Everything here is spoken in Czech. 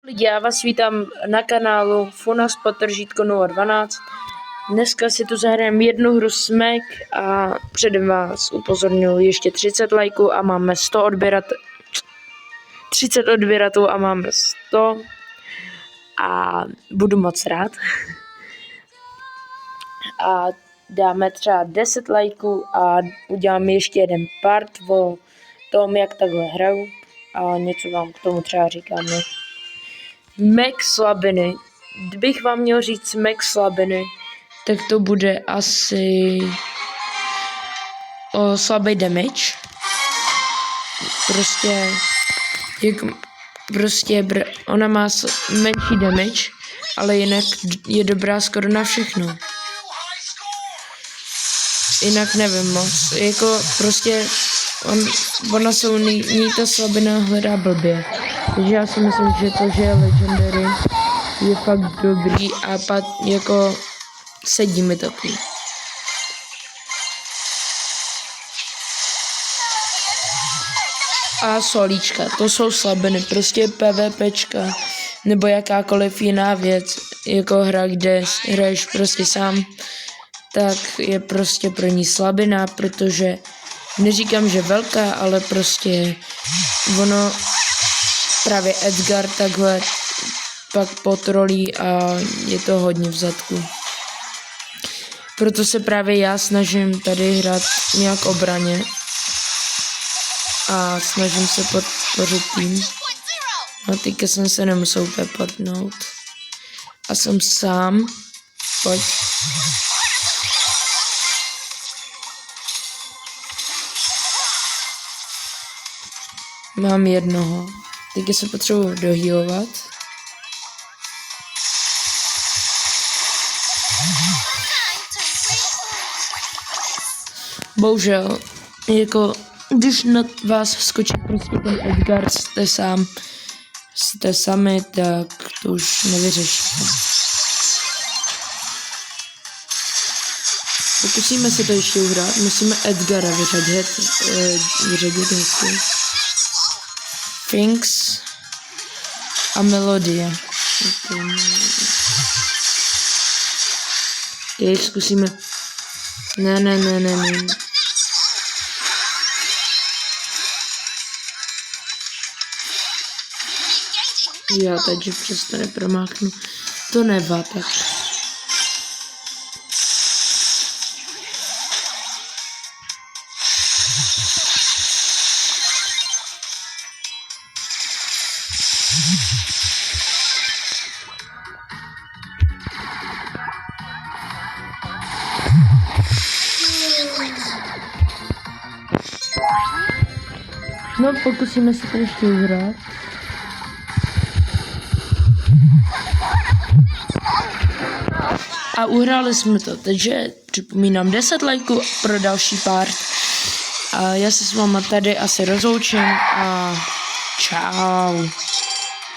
Lidi, já vás vítám na kanálu Funas_012. Dneska si tu zahrajeme jednu hru Smack a předem vás upozorňuji ještě 30 lajků a máme 30 odběratelů a máme 100 a budu moc rád. A dáme třeba 10 lajků a uděláme ještě jeden part o tom, jak takhle hraju a něco vám k tomu třeba říkáme. Max slabiny. Kdybych vám měl říct Max slabiny, tak to bude asi o slabý damage. Ona má menší damage, ale jinak je dobrá skoro na všechno. Jinak nevím moc, ona se u ní ta slabina hledá blbě. Takže já si myslím, že to, že je legendary, je fakt dobrý a pak jako sedí mi taky. A solíčka, to jsou slabiny, prostě PvPčka, nebo jakákoliv jiná věc, jako hra, kde hraješ prostě sám, tak je prostě pro ní slabina, protože neříkám, že velká, ale prostě ono právě Edgar takhle pak potrolí a je to hodně v zadku. Proto se právě já snažím tady hrát nějak obraně a snažím se podpořit tým. No teďka jsem se nemusel úplně padnout. A jsem sám. Pojď. Mám jednoho. Teďka se potřebuji dohealovat. Bohužel, jako když na vás skočí prostě ten Edgar, jste sami, tak to už nevyřešíte. Pokusíme se to ještě uhrát, musíme Edgara vyřadit hezky. Things a melodie. Jej zkusíme. Ne. Já takže přesto nepromáknu. To nevá tak. No, pokusíme se to ještě uhrát. A uhráli jsme to, takže připomínám 10 lajků pro další part. A já se s váma tady asi rozloučím a čau.